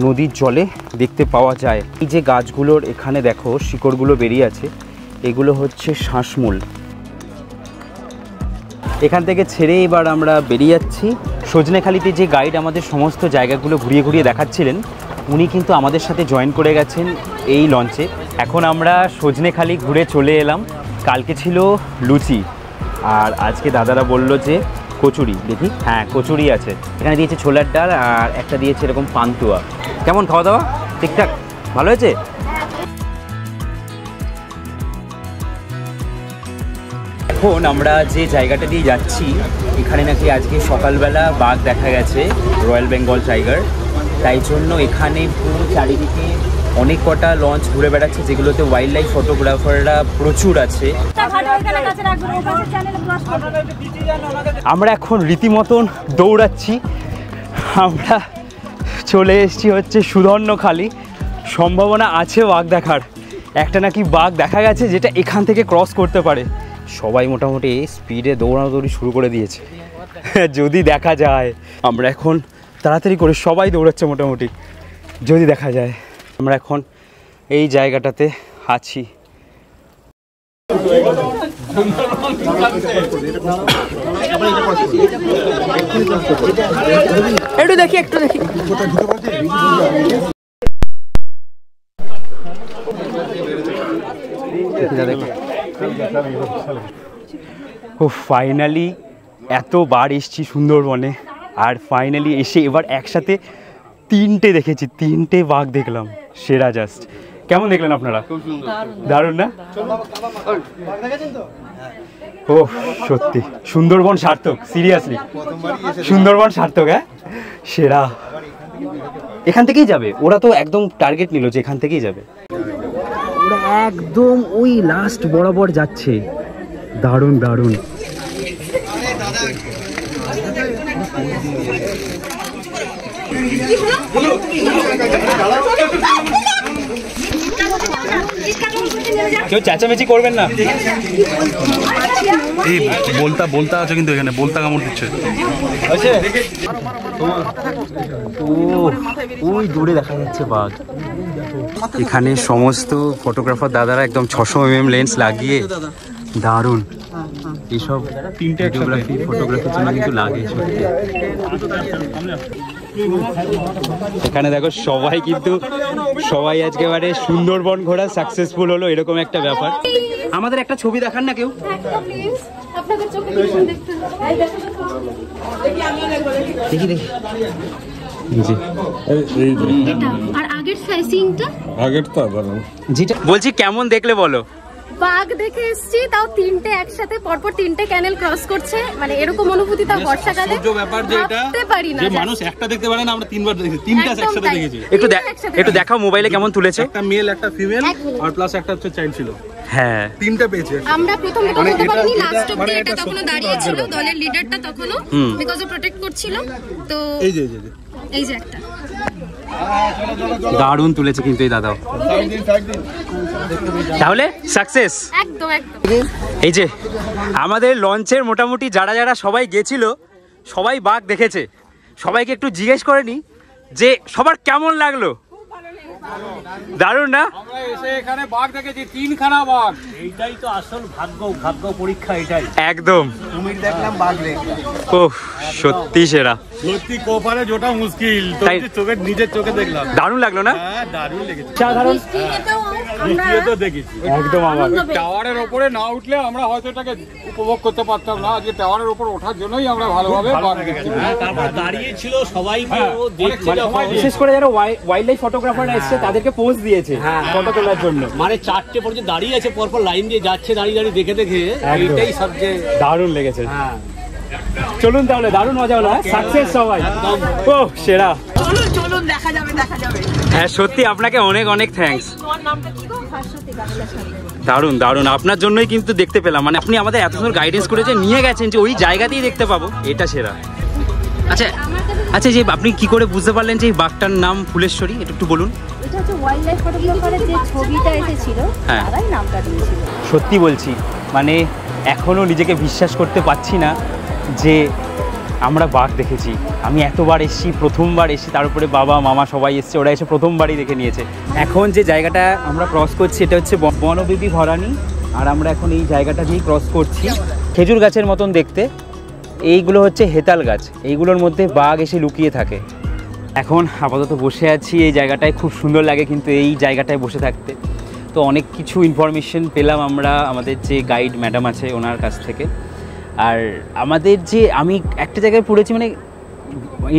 নদীর জলে দেখতে পাওয়া যায়। এই যে গাছগুলোর এখানে দেখো শিকড়গুলো বেরিয়ে আছে, এগুলো হচ্ছে শ্বাসমূল। এখান থেকে ছেড়ে এবার আমরা বেরিয়ে যাচ্ছি। সজনেখালিতে যে গাইড আমাদের সমস্ত জায়গাগুলো ঘুরিয়ে ঘুরিয়ে দেখাচ্ছিলেন, উনি কিন্তু আমাদের সাথে জয়েন করে গেছেন এই লঞ্চে। এখন আমরা সজনেখালি ঘুরে চলে এলাম। কালকে ছিল লুচি আর আজকে দাদারা বলল যে কচুরি, দেখি হ্যাঁ কচুরি আছে, এখানে দিয়েছে ছোলার ডাল আর একটা দিয়েছে এরকম পান্তুয়া। কেমন খাওয়া দাওয়া? ঠিকঠাক? ভালো হয়েছে? এখন আমরা যে জায়গাটা দিয়ে যাচ্ছি এখানে নাকি আজকে সকালবেলা বাঘ দেখা গেছে, রয়্যাল বেঙ্গল টাইগার। তাই জন্য এখানে পুরো চারিদিকে অনেক কটা লঞ্চ ঘুরে বেড়াচ্ছে, যেগুলোতে ওয়াইল্ড লাইফ ফটোগ্রাফাররা প্রচুর আছে। আমরা এখন রীতিমতন দৌড়াচ্ছি। আমরা চলে এসেছি হচ্ছে সুধর্ণখালি। সম্ভাবনা আছে বাঘ দেখার, একটা নাকি বাঘ দেখা গেছে যেটা এখান থেকে ক্রস করতে পারে। সবাই মোটামুটি স্পিডে দৌড়াদৌড়ি শুরু করে দিয়েছে, যদি দেখা যায়। আমরা এখন তাড়াতাড়ি করে সবাই দৌড়াচ্ছে মোটামুটি, যদি দেখা যায়। আমরা এখন এই জায়গাটাতে আছি। একটু দেখি একটু দেখি। ও ফাইনালি এতবার এসছি সুন্দরবনে, আর ফাইনালি এসে এবার একসাথে তিনটে দেখেছি, তিনটে বাঘ দেখলাম। সেরা জাস্ট। কেমন দেখলেন আপনারা? দারুণ না? ও সত্যি সুন্দরবন সার্থক, সিরিয়াসলি সুন্দরবন সার্থক। হ্যাঁ সেরা। এখান থেকেই যাবে ওরা, তো একদম টার্গেট নিল যে এখান থেকেই যাবে ওরা, একদম ওই লাস্ট বরাবর যাচ্ছে। দারুণ দারুণ। কেউ চেঁচামেচি করবেন না। এই বলতা বলতা আছে কিন্তু এখানে বলতা কামড় দিচ্ছে। ওই দূরে দেখা যাচ্ছে বাঘ। এখানে সমস্ত ফটোগ্রাফার দাদারা একদম 600 mm লেন্স লাগিয়ে, দারুণ। এইসব ভিডিওগ্রাফি ফটোগ্রাফির জন্য কিন্তু লাগে সত্যি। এখানে দেখো সবাই কিন্তু সবাই আজকেবারে সুন্দরবন ঘোরা সাকসেসফুল হলো, এরকম একটা ব্যাপার। আমাদের একটা ছবি দেখান না কেউ। দেখি দেখি। আর আগের ফেসিংটা, আগেরটা দাঁড়ান, যেটা বলছি কেমন দেখলে বলো। বাঘ দেখে এসেছি, তাও তিনটে একসাথে পরপর তিনটে ক্যানেল ক্রস করছে, মানে এরকম অনুভূতি তাও বর্ষাকালে ব্যাপার যে এটা ভাবতে পারি না। যে মানুষ একটা দেখতে পারে না, আমরা তিনবার দেখেছি, তিনটা একসাথে দেখেছি। একটু দেখাও মোবাইলে কেমন তুলেছে। একটা মেল একটা ফিমেল আর প্লাস একটা হচ্ছে চাইল্ড ছিল। হ্যাঁ তিনটা পেয়েছে। আমরা প্রথম বলতে পারিনি, লাস্ট অবধি এটা তখনো দাঁড়িয়ে ছিল, দলের লিডারটা তখনো বিকজ অফ প্রোটেক্ট করছিল। তো এই যে একটা দারুণ তুলেছে কিন্তু এই দাদাও। তাহলে সাকসেস একদম একদম। এই যে আমাদের লঞ্চের মোটামুটি যারা যারা সবাই গেছিল সবাই বাঘ দেখেছে। সবাইকে একটু জিজ্ঞেস করে নি যে সবার কেমন লাগলো। দারুণ না? আমরা এসে এখানে বাঘ দেখেছি, 3খানা বাঘ। এইটাই তো আসল ভাগ্য পরীক্ষা, এটাই একদম। কুমির দেখলাম, বাঘ দেখলাম। ওহ, সত্যি সেরা। সত্যি কোপারে জোটা মুশকিল, তো তাই? নিজের চোখে দেখলাম। দারুণ লাগলো না? হ্যাঁ, দারুণ লেগেছে। সাধারণ তো দেখেছি একদম। আমার টাওয়ারের উপরে না উঠলে আমরা হয়তো এটাকে উপভোগ করতে পারতাম না। আজকে টাওয়ারের উপর ওঠার জন্যই আমরা ভালোভাবে বাঘ দেখছি। তারপর দাঁড়িয়ে ছিল সবাই, বিশেষ করে যারা ওয়াইল্ড লাইফ ফটোগ্রাফাররা এসছে তাদেরকে পোজ দিয়েছে ফটো তোলার জন্য। মানে 4টে পর্যন্ত দাঁড়িয়ে আছে, পরপর লাইন দিয়ে যাচ্ছে, দাঁড়িয়ে দেখে এইটাই সবচেয়ে দারুণ লেগেছে। হ্যাঁ। চলুন তাহলে, দারুণ মজা হলো। সাকসেস সবাই। ও সেরা। চলুন দেখা যাবে। হ্যাঁ সত্যি আপনাকে অনেক অনেক থ্যাঙ্কস। তোমার নামটা কি গো? ভাস্বতী কাবিলা সাথে। দারুণ আপনার জন্যই কিন্তু দেখতে পেলাম। মানে আপনি আমাদের এত সুন্দর গাইডেন্স করে যে নিয়ে গেছেন যে ওই জায়গাতেই দেখতে পাবো, এটা সেরা। আচ্ছা যে আপনি কি করে বুঝতে পারলেন যে এই বাঘটার নাম ফুলেশ্বরী, একটু বলুন। এটা হচ্ছে ওয়াইল্ড লাইফ ফটোগ্রাফারের যে ছবিটা এসেছিল, হ্যাঁ। তারাই নামটা দিয়েছিল। সত্যি বলছি, মানে এখনও নিজেকে বিশ্বাস করতে পারছি না যে আমরা বাঘ দেখেছি। আমি এতবার এসেছি, প্রথমবার এসেছি, তার উপরে বাবা মামা সবাই এসছে, ওরা এসে প্রথমবারই দেখে নিয়েছে। এখন যে জায়গাটা আমরা ক্রস করছি এটা হচ্ছে বনবিবি ভরানী, আর আমরা এখন এই জায়গাটা দিয়েই ক্রস করছি। খেজুর গাছের মতন দেখতে, এইগুলো হচ্ছে হেতাল গাছ, এইগুলোর মধ্যে বাঘ এসে লুকিয়ে থাকে। এখন আপাতত বসে আছি এই জায়গাটায়, খুব সুন্দর লাগে কিন্তু এই জায়গাটায় বসে থাকতে। তো অনেক কিছু ইনফরমেশন পেলাম আমরা আমাদের যে গাইড ম্যাডাম আছে ওনার কাছ থেকে। আর আমাদের যে আমি একটা জায়গায় পড়েছি, মানে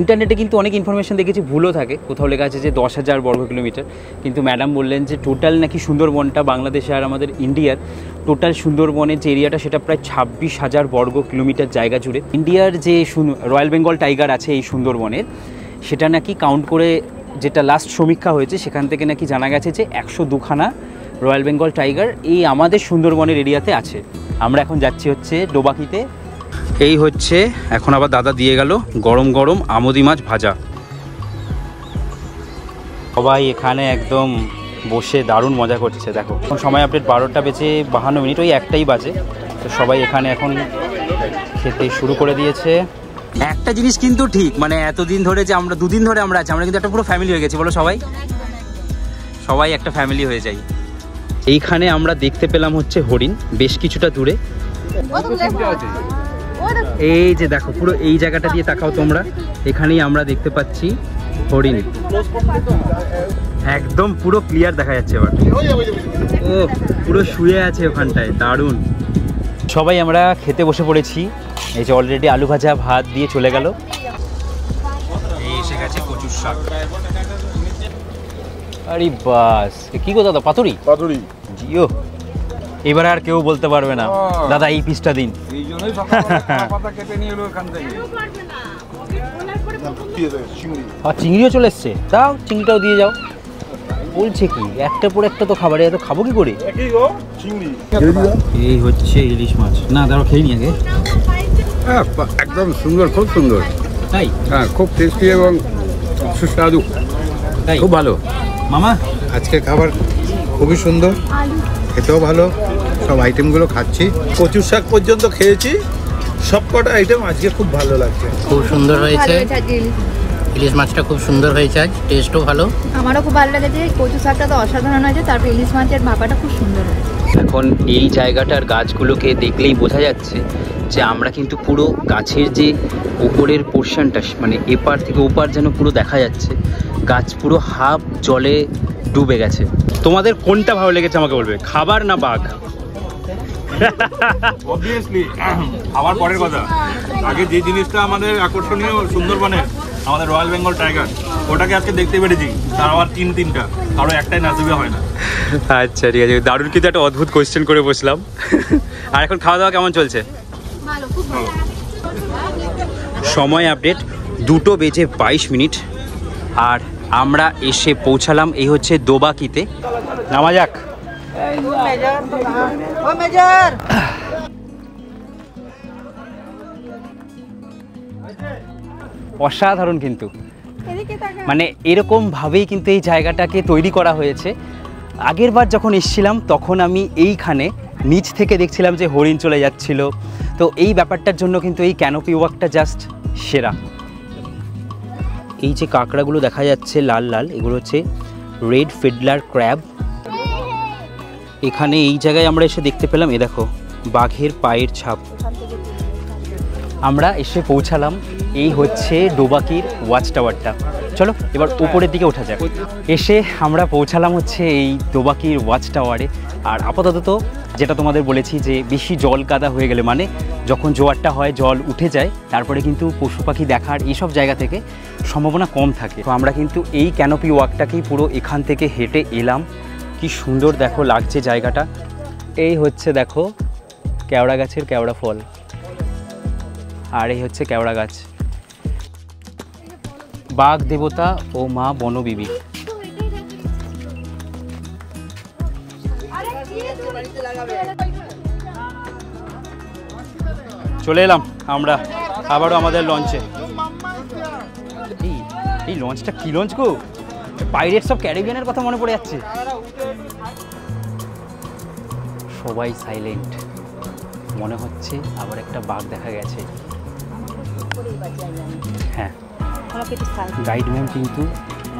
ইন্টারনেটে কিন্তু অনেক ইনফরমেশন দেখেছি ভুলও থাকে, কোথাও লেখা আছে যে 10,000 বর্গ কিলোমিটার, কিন্তু ম্যাডাম বললেন যে টোটাল নাকি সুন্দরবনটা বাংলাদেশে আর আমাদের ইন্ডিয়ার টোটাল সুন্দরবনের যে এরিয়াটা সেটা প্রায় 26,000 বর্গ কিলোমিটার জায়গা জুড়ে। ইন্ডিয়ার যে রয়্যাল বেঙ্গল টাইগার আছে এই সুন্দরবনের, সেটা নাকি কাউন্ট করে যেটা লাস্ট সমীক্ষা হয়েছে সেখান থেকে নাকি জানা গেছে যে 102খানা রয়্যাল বেঙ্গল টাইগার এই আমাদের সুন্দরবনের এরিয়াতে আছে। আমরা এখন যাচ্ছি হচ্ছে ডোবাকিতে। এই হচ্ছে এখন আবার দাদা দিয়ে গেল গরম গরম আমোদি মাছ ভাজা। সবাই এখানে একদম বসে দারুণ মজা করছে। দেখো এখন সময় আপডেট 12:52, ওই একটাই বাজে। তো সবাই এখানে এখন খেতে শুরু করে দিয়েছে। একটা জিনিস কিন্তু ঠিক, মানে এতদিন ধরে যে আমরা 2 দিন ধরে আমরা আছি, আমরা কিন্তু একটা পুরো ফ্যামিলি হয়ে গেছি। বলো সবাই একটা ফ্যামিলি হয়ে যাই। এইখানে আমরা দেখতে পেলাম হচ্ছে হরিণ বেশ কিছুটা দূরে। এই যে দেখো পুরো এই জায়গাটা দিয়ে তাকাও তোমরা, এখানেই আমরা দেখতে পাচ্ছি হরিণ, একদম পুরো ক্লিয়ার দেখা যাচ্ছে। এবার ও পুরো শুয়ে আছে ওখানটায়, দারুণ। সবাই আমরা খেতে বসে পড়েছি। এই যে অলরেডি আলু ভাজা ভাত দিয়ে চলে গেল। এই এসে গেছে কচুর শাক। আরে বাস, কি গো দাদা? পাতুরি জিও। এবার আর কেউ বলতে পারবে না দাদা এই পিসটা দিন। এই জন্যই সকালবেলা পাতা কেটে নিয়ে এলো এখান থেকে। আর চিংড়িও চলে এসছে, দাও চিংড়িটাও দিয়ে যাও। বলছে কি একটার পর একটা তো খাবারে, এত খাবো কি করে? এই হচ্ছে ইলিশ মাছ। না দাঁড়াও খেয়ে নি আগে। হ্যাঁ একদম সুন্দর, খুব সুন্দর। তাই? হ্যাঁ খুব টেস্টি এবং সুস্বাদু, তাই খুব ভালো। মামা আজকের খাবার খুবই সুন্দর, খেতেও ভালো, সব আইটেমগুলো খাচ্ছি। কচুর শাক পর্যন্ত খেয়েছি, সবকটা আইটেম আজকে খুব ভালো লাগছে। খুব সুন্দর হয়েছে, ইলিশ মাছটা খুব সুন্দর হয়েছে, আজ টেস্টও ভালো। আমারও খুব ভালো লেগেছে, কচু শাকটা তো অসাধারণ হয়েছে, তারপর ইলিশ মাছের ভাপাটা খুব সুন্দর হয়েছে। এখন এই জায়গাটার গাছগুলোকে দেখলেই বোঝা যাচ্ছে যে আমরা কিন্তু পুরো গাছের যে উপরের পোর্শনটা, মানে এপার থেকে ওপার যেন পুরো দেখা যাচ্ছে, গাছ পুরো হাফ জলে ডুবে গেছে। তোমাদের কোনটা ভালো লেগেছে আমাকে বলবে, খাবার না বাঘ? অবভিয়াসলি খাবার পরের কথা, আগে যে জিনিসটা আমাদের আকর্ষণীয় সুন্দরবনের আমাদের রয়্যাল বেঙ্গল টাইগার, ওটাকে আজকে দেখতে পেরেছি। তার আবার তিনটা, কারো একটাই নাসিবে হয় না। আচ্ছা ঠিক আছে, দারুণ কিন্তু একটা অদ্ভুত কোয়েশ্চেন করে বসলাম। আর এখন খাওয়া দাওয়া কেমন চলছে? সময় আপডেট 2:22, আর আমরা এসে পৌঁছালাম এই হচ্ছে দোবাকিতে। নামা যাক। অসাধারণ কিন্তু, মানে এরকম ভাবেই কিন্তু এই জায়গাটাকে তৈরি করা হয়েছে। আগের বার যখন এসেছিলাম তখন আমি এইখানে নিচ থেকে দেখছিলাম যে হরিণ চলে যাচ্ছিল। তো এই ব্যাপারটার জন্য কিন্তু এই ক্যানোপি ওয়াকটা জাস্ট সেরা। এই যে কাঁকড়াগুলো দেখা যাচ্ছে লাল লাল, এগুলো হচ্ছে রেড ফিডলার ক্র্যাব। এখানে এই জায়গায় আমরা এসে দেখতে পেলাম, এ দেখো বাঘের পায়ের ছাপ। আমরা এসে পৌঁছালাম, এই হচ্ছে ডোবাকির ওয়াচ টাওয়ারটা। চলো এবার উপরের দিকে ওঠা যাক। এসে আমরা পৌঁছালাম হচ্ছে এই ডোবাকির ওয়াচ টাওয়ারে। আর আপাতত যেটা তোমাদের বলেছি যে বেশি জল কাদা হয়ে গেলে, মানে যখন জোয়ারটা হয় জল উঠে যায়, তারপরে কিন্তু পশু পাখি দেখার এইসব জায়গা থেকে সম্ভাবনা কম থাকে। তো আমরা কিন্তু এই ক্যানোপি ওয়াকটাকেই পুরো এখান থেকে হেঁটে এলাম। কি সুন্দর দেখো লাগছে জায়গাটা। এই হচ্ছে দেখো কেওড়া গাছের কেওড়া ফল, আর এই হচ্ছে কেওড়া গাছ। বাঘ দেবতা ও মা বনবিবি। চলে এলাম আমরা আবারও আমাদের লঞ্চে। এই লঞ্চটা কি লঞ্চ গো, পাইরেটস অফ ক্যারিবিয়ানের কথা মনে পড়ে যাচ্ছে। সবাই সাইলেন্ট, মনে হচ্ছে আবার একটা বাঘ দেখা গেছে। হ্যাঁ, গাইড ম্যাম কিন্তু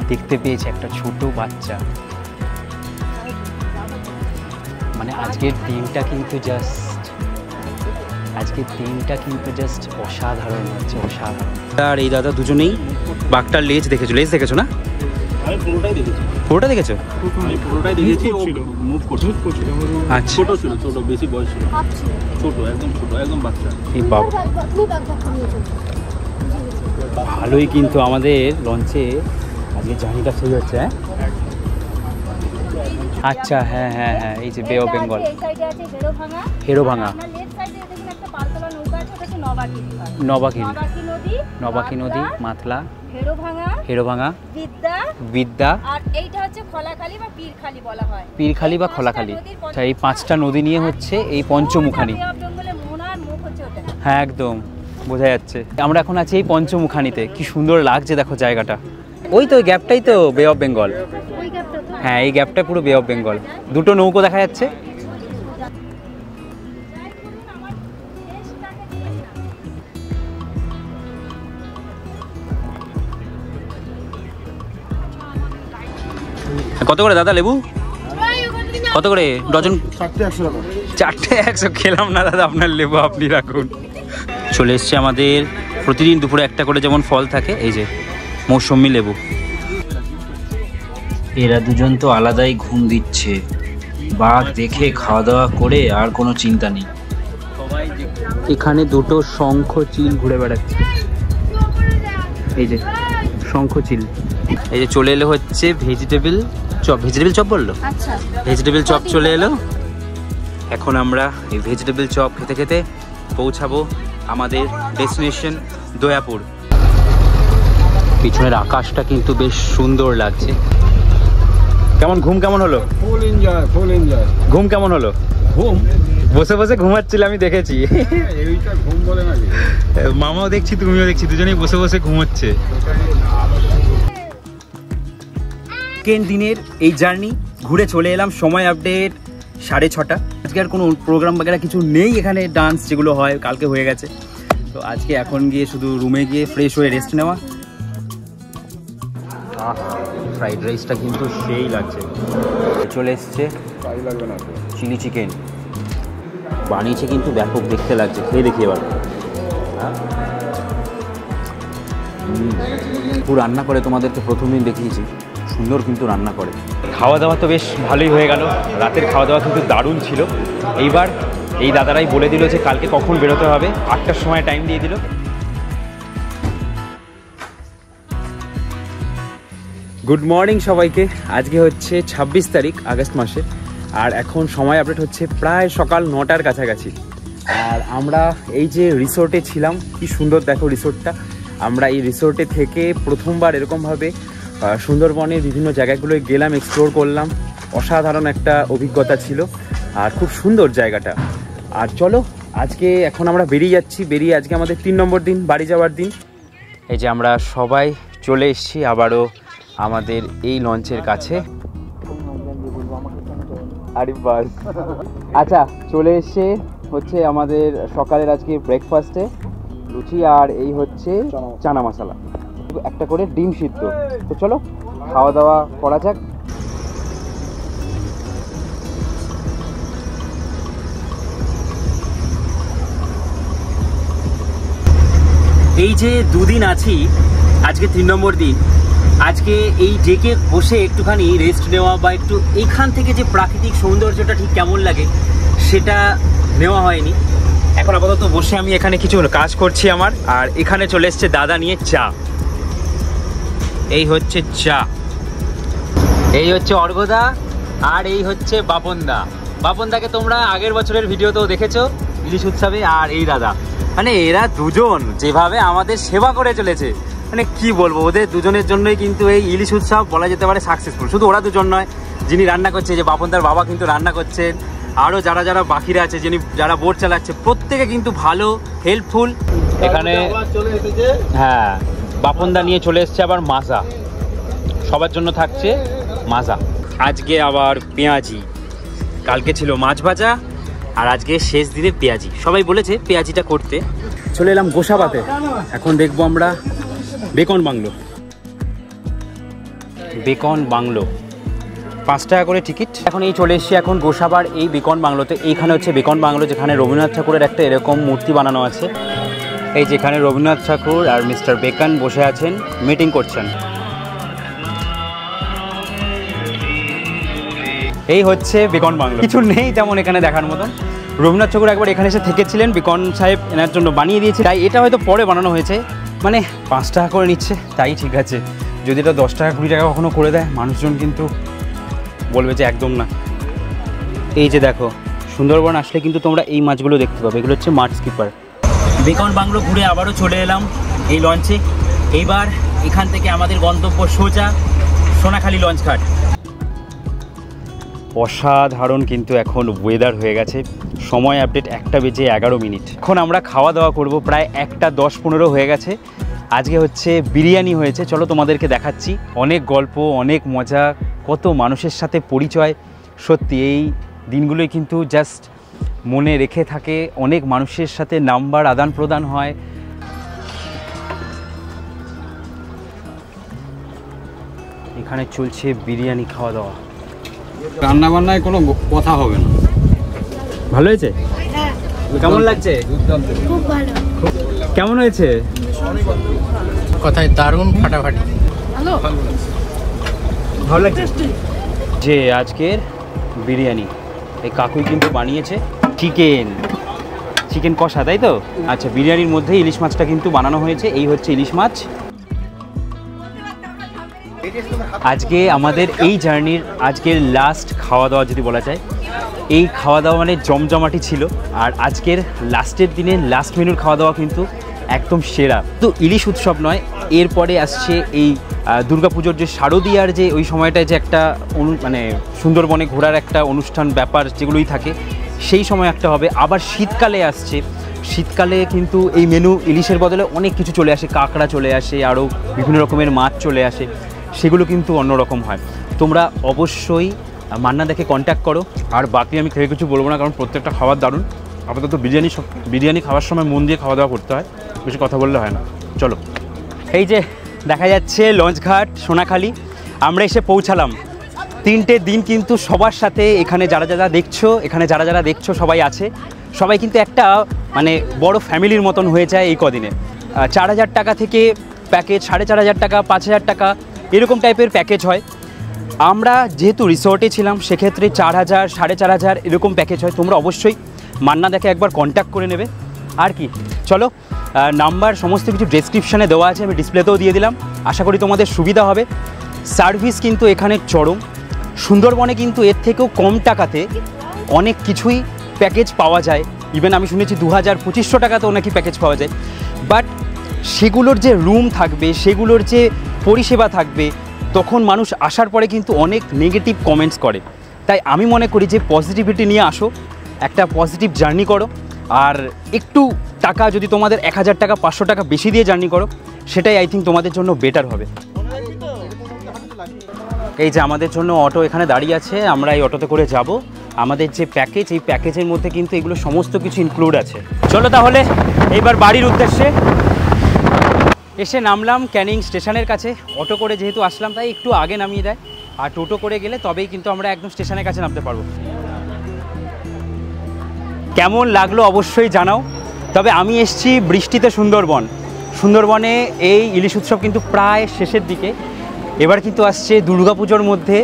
দেখতে পেয়েছে একটা ছোট বাচ্চা। মানে আজকের দিনটা কিন্তু জাস্ট অসাধারণ হচ্ছে, অসাধারণ। আর এই দাদা দুজনেই বাঘটার লেজ দেখেছো? লেজ দেখেছো না? পুরোটা দেখেছো? পুরোটাই দেখেছি, মুভ করছিল। আচ্ছা, ছোট ছিল, ছোট, বেশি বয়স ছিল, ছোট, একদম ছোট, একদম বাচ্চা। এই বাবা, ভালোই কিন্তু আমাদের লঞ্চে আজকে জার্নিটা শুরু হচ্ছে। হ্যাঁ আচ্ছা, হ্যাঁ হ্যাঁ হ্যাঁ, এই যে বে অফ বেঙ্গল, হেরোভাঙা, নবাকি নদী, মাতলা, হেরোভাঙা, বিদ্যা, আর এইটা হচ্ছে খোলাখালী বা পীরখালী বলা হয়, পীরখালী বা খোলাখালী। আচ্ছা, এই 5টা নদী নিয়ে হচ্ছে এই পঞ্চমুখানি। হ্যাঁ একদম বোঝা যাচ্ছে। আমরা এখন আছি এই পঞ্চমুখানিতে। কি সুন্দর লাগছে দেখো জায়গাটা। ওই তো গ্যাপটাই তো বে অফ বেঙ্গল। হ্যাঁ, এই গ্যাপটা পুরো বে অফ বেঙ্গল। দুটো নৌকো দেখা যাচ্ছে। কত করে দাদা লেবু? কত করে ডজন? 4টে 100 খেলাম না দাদা, আপনার লেবু আপনি রাখুন। চলে এসছে আমাদের প্রতিদিন দুপুরে একটা করে যেমন ফল থাকে, এই যে মৌসুমি লেবু। এরা দুজন তো আলাদাই ঘুম দিচ্ছে, বাঘ দেখে খাওয়া দাওয়া করে আর কোনো চিন্তা নেই। এখানে দুটো শঙ্খ চিল ঘুরে বেড়াচ্ছে, এই যে শঙ্খ চিল। এই যে চলে এলো হচ্ছে ভেজিটেবল চপ বললো, ভেজিটেবল চপ চলে এলো। এখন আমরা এই ভেজিটেবল চপ খেতে খেতে পৌঁছাবো আমাদের ডেস্টিনেশন দয়াপুর। পিছনের আকাশটা কিন্তু বেশ সুন্দর লাগছে। কেমন ঘুম কেমন হলো? Full enjoy. ঘুম কেমন হলো? ঘুম বসে বসে ঘুমাচ্ছিল, আমি দেখেছি। এইটা ঘুম বলে নাকি? মামাও দেখছি, তুমিও দেখছি, দুজনেই বসে বসে ঘুমোচ্ছে। সেকেন্ড দিনের এই জার্নি ঘুরে চলে এলাম। সময় আপডেট 6:30। আজকে আর কোনো প্রোগ্রাম বাগেরা কিছু নেই এখানে, ডান্স যেগুলো হয় কালকে হয়ে গেছে। তো আজকে এখন গিয়ে শুধু রুমে গিয়ে ফ্রেশ হয়ে রেস্ট নেওয়া। ফ্রাইড রাইসটা কিন্তু সেই লাগছে। চলে এসছে চিলি চিকেন, বানিয়েছে কিন্তু ব্যাপক দেখতে লাগছে। খেয়ে দেখি এবার। পুরো রান্না করে তোমাদেরকে প্রথম দিন দেখিয়েছি, সুন্দর কিন্তু রান্না করে। খাওয়া দাওয়া তো বেশ ভালোই হয়ে গেল। রাতের খাওয়া দাওয়া কিন্তু দারুণ ছিল। এইবার এই দাদারাই বলে দিল যে কালকে কখন বেরোতে হবে, 8টার সময় টাইম দিয়ে দিল। গুড মর্নিং সবাইকে। আজকে হচ্ছে 26 তারিখ আগস্ট মাসে, আর এখন সময় আপডেট হচ্ছে প্রায় সকাল 9টার কাছাকাছি। আর আমরা এই যে রিসোর্টে ছিলাম, কি সুন্দর দেখো রিসোর্টটা। আমরা এই রিসোর্টে থেকে প্রথমবার এরকমভাবে সুন্দরবনের বিভিন্ন জায়গাগুলোয় গেলাম, এক্সপ্লোর করলাম। অসাধারণ একটা অভিজ্ঞতা ছিল, আর খুব সুন্দর জায়গাটা। আর চলো আজকে এখন আমরা বেরিয়ে যাচ্ছি। বেরিয়ে আজকে আমাদের 3 নম্বর দিন, বাড়ি যাওয়ার দিন। এই যে আমরা সবাই চলে এসেছি আবারও আমাদের এই লঞ্চের কাছে। আচ্ছা, চলে এসছে হচ্ছে আমাদের সকালের আজকে ব্রেকফাস্টে লুচি, আর এই হচ্ছে চানা মশলা, একটা করে ডিম সিদ্ধ। তো চলো খাওয়া দাওয়া করা যাক। এই যে দুদিন আছি, আজকে 3 নম্বর দিন, আজকে এই ডেকে বসে একটুখানি রেস্ট নেওয়া বা একটু এইখান থেকে যে প্রাকৃতিক সৌন্দর্যটা ঠিক কেমন লাগে সেটা নেওয়া হয়নি। এখন আপাতত বসে আমি এখানে কিছু কাজ করছি আমার, আর এখানে চলে এসছে দাদা নিয়ে চা। এই হচ্ছে চা, এই হচ্ছে অর্ঘদা, আর এই হচ্ছে বাপনদা। বাপনদাকে তোমরা আগের বছরের ভিডিওতেও দেখেছো ইলিশ উৎসবে। আর এই দাদা, মানে এরা দুজন যেভাবে আমাদের সেবা করে চলেছে, মানে কি বলবো, ওদের দুজনের জন্যই কিন্তু এই ইলিশ উৎসব বলা যেতে পারে সাকসেসফুল। শুধু ওরা দুজন নয়, যিনি রান্না করছে, যে বাপনদার বাবা কিন্তু রান্না করছেন, আরও যারা যারা বাকিরা আছে, যারা বোট চালাচ্ছে, প্রত্যেকে কিন্তু ভালো হেল্পফুল। এখানে হ্যাঁ, বাপনদা নিয়ে চলে এসছে আবার মাজা, সবার জন্য থাকছে মাজা। আজকে আবার পেঁয়াজি, কালকে ছিল মাছ ভাজা, আর আজকে শেষ দিনে পেঁয়াজি। সবাই বলেছে পেঁয়াজিটা করতে। চলে এলাম গোসাবাতে, এখন দেখবো আমরা বেকন বাংলো। বেকন বাংলো 5 টাকা করে টিকিট। এখন এই চলে এসেছি এখন গোসাবার এই বেকন বাংলোতে। এইখানে হচ্ছে বেকন বাংলো, যেখানে রবীন্দ্রনাথ ঠাকুরের একটা এরকম মূর্তি বানানো আছে। এই যেখানে রবীন্দ্রনাথ ঠাকুর আর মিস্টার বেকন বসে আছেন, মিটিং করছেন। এই হচ্ছে বেকন বাংলো, কিছু নেই তেমন এখানে দেখার মতন। রবীন্দ্রনাথ ঠাকুর একবার এখানে এসে থেকেছিলেন, বেকন সাহেব এনার জন্য বানিয়ে দিয়েছে, তাই এটা হয়তো পরে বানানো হয়েছে। মানে 5 টাকা করে নিচ্ছে, তাই ঠিক আছে। যদি এটা 10 টাকা 20 টাকা কখনো করে দেয়, মানুষজন কিন্তু বলবে যে একদম না। এই যে দেখো, সুন্দরবন আসলে কিন্তু তোমরা এই মাছগুলো দেখতে পাবে, এগুলো হচ্ছে মাছ স্কিপার। বেকন বাংলো ঘুরে আবারও চলে এলাম এই লঞ্চে। এইবার এখান থেকে আমাদের গন্তব্য সোজা সোনাখালি লঞ্চ ঘাট। অসাধারণ কিন্তু এখন ওয়েদার হয়ে গেছে। সময় আপডেট 1:11। এখন আমরা খাওয়া দাওয়া করব, প্রায় 1:10-15 হয়ে গেছে। আজকে হচ্ছে বিরিয়ানি হয়েছে, চলো তোমাদেরকে দেখাচ্ছি। অনেক গল্প, অনেক মজা, কত মানুষের সাথে পরিচয়। সত্যি এই দিনগুলোই কিন্তু জাস্ট মনে রেখে থাকে। অনেক মানুষের সাথে নাম্বার আদান প্রদান হয়। এখানে চলছে বিরিয়ানি খাওয়া দাওয়া। রান্না বান্নায় কোনো কথা হবে না। ভালো হয়েছে? কেমন লাগছে? খুব ভালো। কেমন হয়েছে? কথায় দারুণ, ফাটাফাটি। ভালো লাগছে যে আজকের বিরিয়ানি এই কাকুই কিন্তু বানিয়েছে। চিকেন কষা, তাই তো? আচ্ছা, বিরিয়ানির মধ্যে ইলিশ মাছটা কিন্তু বানানো হয়েছে। এই হচ্ছে ইলিশ মাছ। আজকে আমাদের এই জার্নির আজকের লাস্ট খাওয়া দাওয়া যদি বলা যায়, এই খাওয়া দাওয়া মানে জমজমাটি ছিল। আর আজকের লাস্টের দিনে লাস্ট মেনুর খাওয়া দাওয়া কিন্তু একদম সেরা। তো ইলিশ উৎসব নয়, এরপরে আসছে এই দুর্গাপুজোর যে শারদীয়ার যে ওই সময়টায় যে একটা মানে সুন্দরবনে ঘোরার একটা অনুষ্ঠান ব্যাপার যেগুলোই থাকে, সেই সময় একটা হবে। আবার শীতকালে আসছে, শীতকালে কিন্তু এই মেনু ইলিশের বদলে অনেক কিছু চলে আসে, কাঁকড়া চলে আসে, আরও বিভিন্ন রকমের মাছ চলে আসে, সেগুলো কিন্তু অন্যরকম হয়। তোমরা অবশ্যই মান্না দেখে কন্ট্যাক্ট করো। আর বাকি আমি খেয়ে কিছু বলবো না, কারণ প্রত্যেকটা খাবার দারুণ। আপাতত বিরিয়ানি খাওয়ার সময় মন দিয়ে খাওয়া দাওয়া করতে হয়, বেশি কথা বললে হয় না। চলো, এই যে দেখা যাচ্ছে লঞ্চঘাট সোনাখালি, আমরা এসে পৌঁছালাম। 3টে দিন কিন্তু সবার সাথে এখানে যারা যারা দেখছো সবাই আছে। সবাই কিন্তু একটা মানে বড় ফ্যামিলির মতন হয়ে যায় এই কদিনে। 4000 টাকা থেকে প্যাকেজ, 4500 টাকা, 5000 টাকা এরকম টাইপের প্যাকেজ হয়। আমরা যেহেতু রিসর্টে ছিলাম, সেক্ষেত্রে 4000, 4500 এরকম প্যাকেজ হয়। তোমরা অবশ্যই মান্না দেখে একবার কন্ট্যাক্ট করে নেবে। আর কি, চলো, নাম্বার সমস্ত কিছু ডেসক্রিপশানে দেওয়া আছে, আমি ডিসপ্লেতেও দিয়ে দিলাম। আশা করি তোমাদের সুবিধা হবে। সার্ভিস কিন্তু এখানে চরম। সুন্দরবনে কিন্তু এর থেকেও কম টাকাতে অনেক কিছুই প্যাকেজ পাওয়া যায়। ইভেন আমি শুনেছি 2000-2500 টাকাতেও নাকি প্যাকেজ পাওয়া যায়। বাট সেগুলোর যে রুম থাকবে, সেগুলোর যে পরিষেবা থাকবে, তখন মানুষ আসার পরে কিন্তু অনেক নেগেটিভ কমেন্টস করে। তাই আমি মনে করি যে পজিটিভিটি নিয়ে আসো, একটা পজিটিভ জার্নি করো। আর একটু টাকা যদি তোমাদের 1000 টাকা 500 টাকা বেশি দিয়ে জার্নি করো, সেটাই আই থিঙ্ক তোমাদের জন্য বেটার হবে। এই যে আমাদের জন্য অটো এখানে দাঁড়িয়ে আছে, আমরা এই অটোতে করে যাব। আমাদের যে প্যাকেজ, এই প্যাকেজের মধ্যে কিন্তু এগুলো সমস্ত কিছু ইনক্লুড আছে। চলো তাহলে এইবার বাড়ির উদ্দেশ্যে। এসে নামলাম ক্যানিং স্টেশনের কাছে। অটো করে যেহেতু আসলাম, তাই একটু আগে নামিয়ে দেয়। আর টোটো করে গেলে তবেই কিন্তু আমরা একদম স্টেশনের কাছে নামতে পারবো। কেমন লাগলো অবশ্যই জানাও। তবে আমি এসছি বৃষ্টিতে সুন্দরবন, সুন্দরবনে এই ইলিশ উৎসব কিন্তু প্রায় শেষের দিকে। এবার কিন্তু আসছে দুর্গাপুজোর মধ্যে।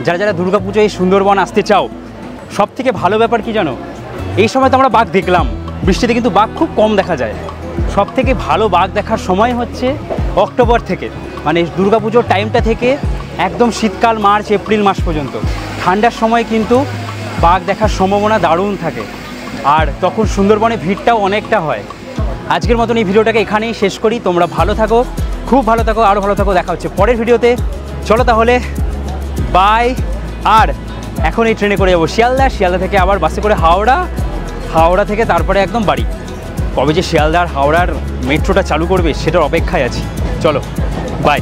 যারা যারা দুর্গাপুজো এই সুন্দরবন আসতে চাও, সব থেকে ভালো ব্যাপার কি জানো, এই সময় তো আমরা বাঘ দেখলাম, বৃষ্টিতে কিন্তু বাঘ খুব কম দেখা যায়। সব থেকে ভালো বাঘ দেখার সময় হচ্ছে অক্টোবর থেকে, মানে দুর্গাপুজোর টাইমটা থেকে একদম শীতকাল মার্চ এপ্রিল মাস পর্যন্ত। ঠান্ডার সময় কিন্তু বাঘ দেখার সম্ভাবনা দারুণ থাকে, আর তখন সুন্দরবনে ভিড়টাও অনেকটা হয়। আজকের মতন এই ভিডিওটাকে এখানেই শেষ করি। তোমরা ভালো থাকো, খুব ভালো থাকো, আরও ভালো থাকো। দেখা হচ্ছে পরের ভিডিওতে। চলো তাহলে, বাই। আর এখন এই ট্রেনে করে যাবো শিয়ালদা, শিয়ালদা থেকে আবার বাসে করে হাওড়া, হাওড়া থেকে তারপরে একদম বাড়ি। কবে যে শিয়ালদা আর হাওড়ার মেট্রোটা চালু করবে সেটার অপেক্ষায় আছি। চলো, বাই।